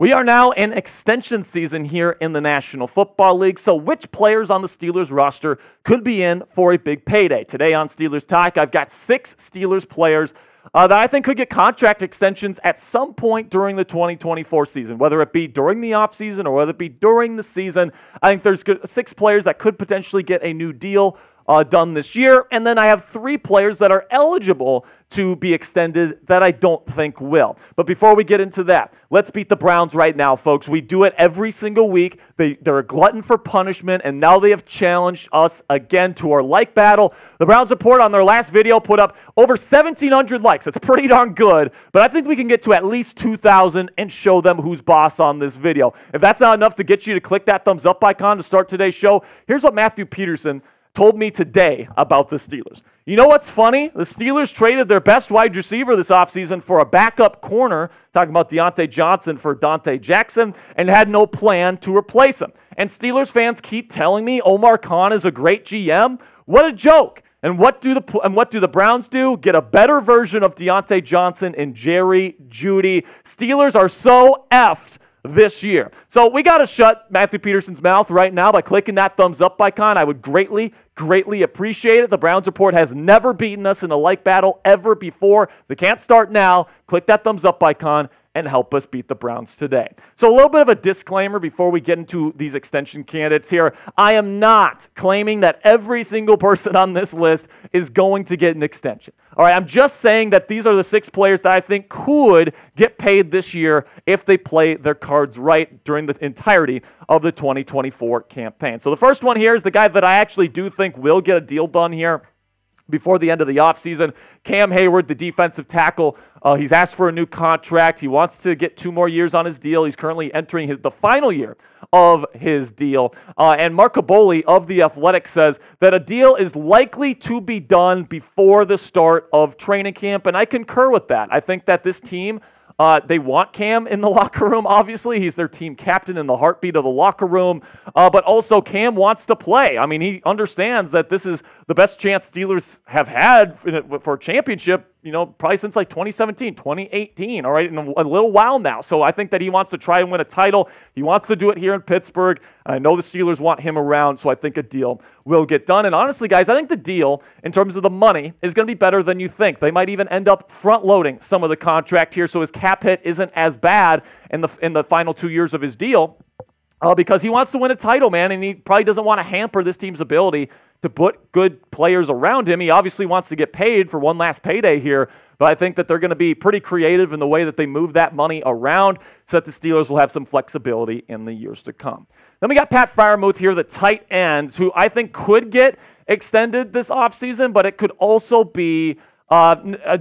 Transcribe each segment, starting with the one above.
We are now in extension season here in the National Football League, so which players on the Steelers roster could be in for a big payday? Today on Steelers Talk, I've got 6 Steelers players that I think could get contract extensions at some point during the 2024 season, whether it be during the offseason or whether it be during the season. I think there's 6 players that could potentially get a new deal done this year, and then I have 3 players that are eligible to be extended that I don't think will. But before we get into that, let's beat the Browns right now, folks. We do it every single week. They're a glutton for punishment, and now they have challenged us again to our like battle. The Browns Report on their last video put up over 1,700 likes. That's pretty darn good, but I think we can get to at least 2,000 and show them who's boss on this video. If that's not enough to get you to click that thumbs up icon to start today's show, here's what Matthew Peterson told me today about the Steelers. You know what's funny? The Steelers traded their best wide receiver this offseason for a backup corner, talking about Donte Jackson for Donte Jackson, and had no plan to replace him. And Steelers fans keep telling me Omar is a great GM. What a joke. And what do the Browns do? Get a better version of Donte Johnson and Jerry Jeudy. Steelers are so effed this year. So we got to shut Matthew Peterson's mouth right now by clicking that thumbs up icon. I would greatly appreciate it. The Browns Report has never beaten us in a like battle ever before. They can't start now. Click that thumbs up icon and help us beat the Browns today. So a little bit of a disclaimer before we get into these extension candidates here. I am not claiming that every single person on this list is going to get an extension. All right, I'm just saying that these are the 6 players that I think could get paid this year if they play their cards right during the entirety of the 2024 campaign. So the first one here is the guy that I actually do think will get a deal done here before the end of the offseason. Cam Heyward, the defensive tackle, he's asked for a new contract. He wants to get 2 more years on his deal. He's currently entering the final year of his deal. And Mark Caboli of The Athletic says that a deal is likely to be done before the start of training camp, and I concur with that. I think that this team, they want Cam in the locker room, obviously. He's their team captain in the heartbeat of the locker room. But also Cam wants to play. I mean, he understands that this is the best chance Steelers have had for a championship, probably since like 2017, 2018, all right, in a little while now. So I think that he wants to try and win a title. He wants to do it here in Pittsburgh. I know the Steelers want him around, so I think a deal will get done. And honestly, guys, I think the deal, in terms of the money, is going to be better than you think. They might even end up front-loading some of the contract here, so his cap hit isn't as bad in the final 2 years of his deal. Because he wants to win a title, man, and he probably doesn't want to hamper this team's ability to put good players around him. He obviously wants to get paid for one last payday here, but I think that they're going to be pretty creative in the way that they move that money around so that the Steelers will have some flexibility in the years to come. Then we got Pat Freiermuth here, the tight end, who I think could get extended this offseason, but it could also be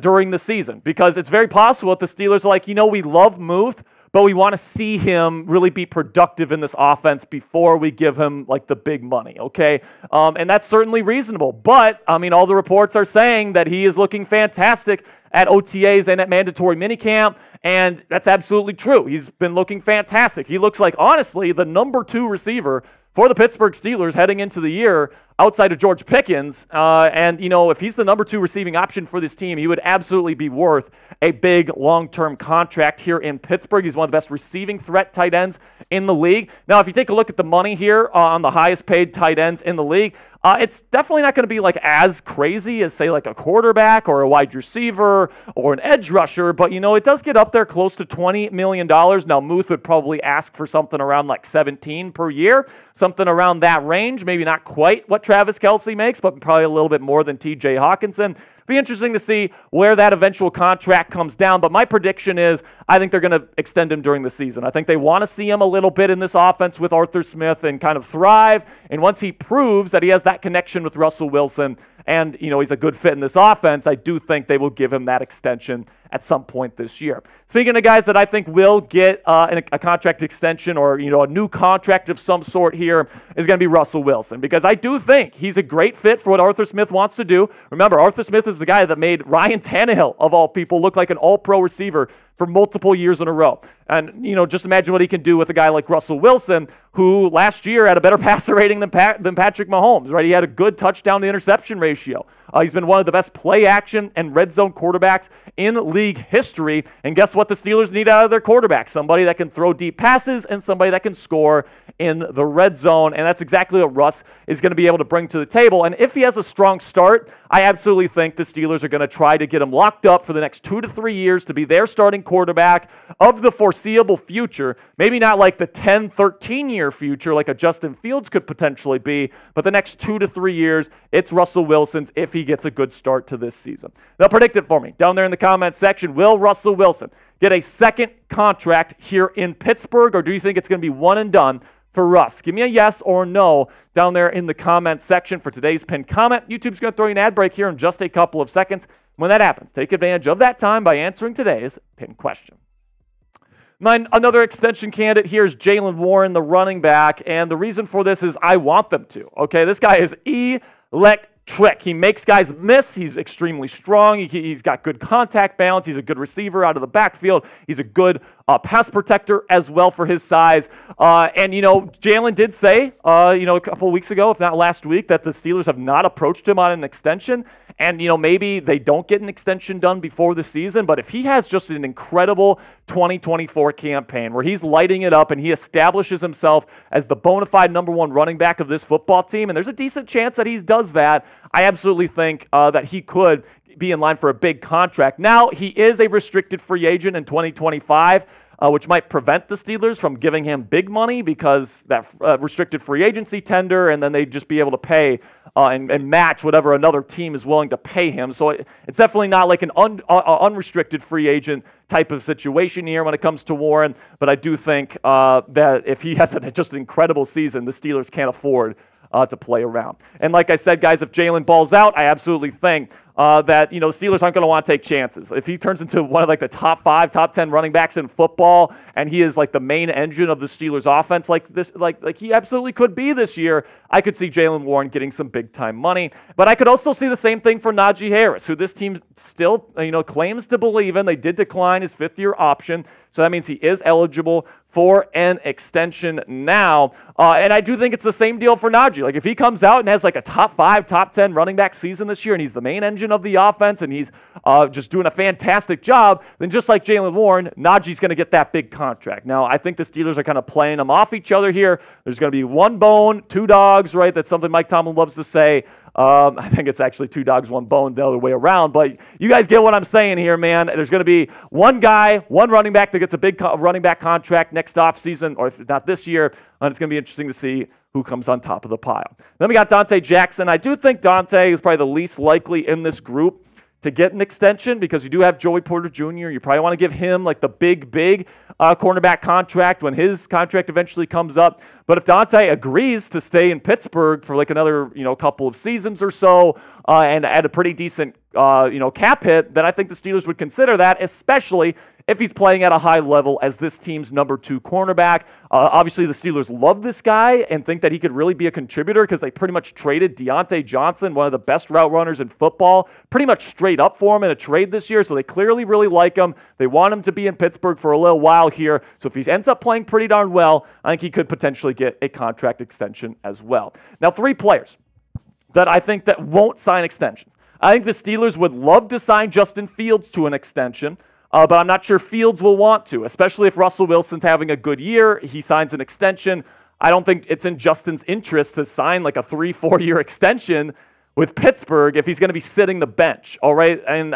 during the season, because it's very possible that the Steelers are like, we love Muth, but we want to see him really be productive in this offense before we give him like the big money, okay? And that's certainly reasonable. But, I mean, all the reports are saying that he is looking fantastic at OTAs and at mandatory minicamp, and that's absolutely true. He's been looking fantastic. He looks like, honestly, the number 2 receiver for the Pittsburgh Steelers heading into the year outside of George Pickens. And, if he's the number 2 receiving option for this team, he would absolutely be worth a big long-term contract here in Pittsburgh. He's one of the best receiving threat tight ends in the league. Now, if you take a look at the money here on the highest paid tight ends in the league, it's definitely not going to be like as crazy as, say, like a quarterback or a wide receiver or an edge rusher, but, it does get up there close to $20 million. Now, Muth would probably ask for something around like 17 per year, something around that range, maybe not quite what Travis Kelce makes, but probably a little bit more than TJ Hawkinson. Be interesting to see where that eventual contract comes down, but my prediction is I think they're going to extend him during the season. I think they want to see him a little bit in this offense with Arthur Smith and kind of thrive, and once he proves that he has that connection with Russell Wilson and, he's a good fit in this offense, I do think they will give him that extension at some point this year. Speaking of guys that I think will get a contract extension or, a new contract of some sort here is going to be Russell Wilson, because I do think he's a great fit for what Arthur Smith wants to do. Remember, Arthur Smith is the guy that made Ryan Tannehill, of all people, look like an all-pro receiver for multiple years in a row. And, just imagine what he can do with a guy like Russell Wilson, who last year had a better passer rating than Patrick Mahomes, right? He had a good touchdown to interception ratio. He's been one of the best play action and red zone quarterbacks in league history. And guess what the Steelers need out of their quarterback? Somebody that can throw deep passes and somebody that can score in the red zone. And that's exactly what Russ is going to be able to bring to the table. And if he has a strong start, I absolutely think the Steelers are going to try to get him locked up for the next 2 to 3 years to be their starting quarterback of the foreseeable future. Maybe not like the 10, 13-year future like a Justin Fields could potentially be, but the next 2 to 3 years, it's Russell Wilson's if he gets a good start to this season. Now predict it for me down there in the comments section. Will Russell Wilson get a second contract here in Pittsburgh, or do you think it's going to be one and done for Russ? Give me a yes or no down there in the comments section for today's pinned comment. YouTube's going to throw you an ad break here in just a couple of seconds. When that happens, take advantage of that time by answering today's pinned question. Another extension candidate here is Jaylen Warren, the running back, and the reason for this is I want them to. Okay, this guy is electric. He makes guys miss. He's extremely strong. He's got good contact balance. He's a good receiver out of the backfield. He's a good pass protector as well for his size. And Jaylen did say, a couple of weeks ago, if not last week, that the Steelers have not approached him on an extension. And, maybe they don't get an extension done before the season. But if he has just an incredible 2024 campaign where he's lighting it up and he establishes himself as the bona fide #1 running back of this football team, and there's a decent chance that he does that, I absolutely think that he could be in line for a big contract. Now, he is a restricted free agent in 2025. Which might prevent the Steelers from giving him big money because that restricted free agency tender, and then they'd just be able to pay and match whatever another team is willing to pay him. So it's definitely not like an unrestricted free agent type of situation here when it comes to Warren, but I do think that if he has just an incredible season, the Steelers can't afford to play around. And like I said, guys, if Jaylen balls out, I absolutely think that Steelers aren't going to want to take chances. If he turns into one of the top 5, top 10 running backs in football, and he is like the main engine of the Steelers offense, like he absolutely could be this year, I could see Jaylen Warren getting some big time money. But I could also see the same thing for Najee Harris, who this team still claims to believe in. They did decline his 5th-year option, so that means he is eligible for an extension now. And I do think it's the same deal for Najee. Like if he comes out and has like a top 5, top 10 running back season this year, and he's the main engine of the offense, and he's just doing a fantastic job, then just like Jaylen Warren, Najee's going to get that big contract. Now, I think the Steelers are kind of playing them off each other here. There's going to be one bone, 2 dogs, right? That's something Mike Tomlin loves to say. I think it's actually 2 dogs, 1 bone, the other way around. But you guys get what I'm saying here, man. There's going to be one guy, one running back that gets a big running back contract next offseason, or if not this year. And it's going to be interesting to see who comes on top of the pile. Then we got Donte Jackson. I do think Donte is probably the least likely in this group to get an extension because you do have Joey Porter Jr. You probably want to give him like the big cornerback contract when his contract eventually comes up. But if Donte agrees to stay in Pittsburgh for like another couple of seasons or so and at a pretty decent cap hit, then I think the Steelers would consider that, especially if he's playing at a high level as this team's #2 cornerback. Obviously, the Steelers love this guy and think that he could really be a contributor because they pretty much traded Donte Jackson, one of the best route runners in football, pretty much straight up for him in a trade this year. So they clearly really like him. They want him to be in Pittsburgh for a little while here. So if he ends up playing pretty darn well, I think he could potentially get a contract extension as well. Now, 3 players that I think that won't sign extensions. I think the Steelers would love to sign Justin Fields to an extension. But I'm not sure Fields will want to, especially if Russell Wilson's having a good year. He signs an extension. I don't think it's in Justin's interest to sign like a 3-4 year extension with Pittsburgh if he's going to be sitting the bench. All right. And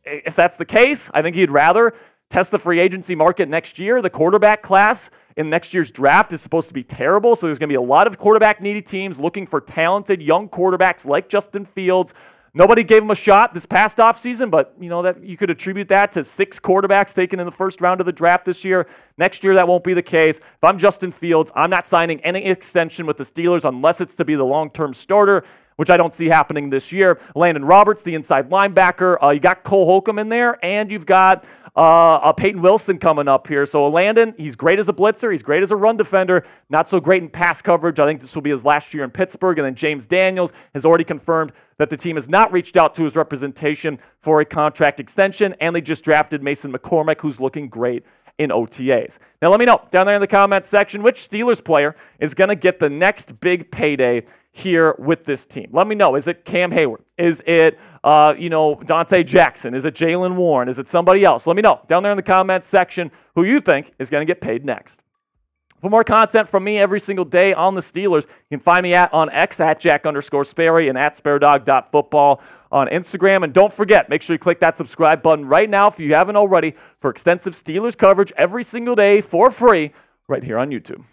if that's the case, I think he'd rather test the free agency market next year. The quarterback class in next year's draft is supposed to be terrible. So there's going to be a lot of quarterback needy teams looking for talented young quarterbacks like Justin Fields. Nobody gave him a shot this past offseason, but that you could attribute that to 6 quarterbacks taken in the first round of the draft this year. Next year, that won't be the case. If I'm Justin Fields, I'm not signing any extension with the Steelers unless it's to be the long-term starter, which I don't see happening this year. Landon Roberts, the inside linebacker. You got Cole Holcomb in there, and you've got Peyton Wilson coming up here. So Landon, he's great as a blitzer. He's great as a run defender. Not so great in pass coverage. I think this will be his last year in Pittsburgh. And then James Daniels has already confirmed that the team has not reached out to his representation for a contract extension. And they just drafted Mason McCormick, who's looking great in OTAs. Now let me know down there in the comments section which Steelers player is going to get the next big payday here with this team. Let me know. Is it Cam Heyward? Is it, Donte Jackson? Is it Jaylen Warren? Is it somebody else? Let me know down there in the comments section who you think is going to get paid next. For more content from me every single day on the Steelers, you can find me on X at Jack_Sperry and at SpareDog.football on Instagram. And don't forget, make sure you click that subscribe button right now if you haven't already for extensive Steelers coverage every single day for free right here on YouTube.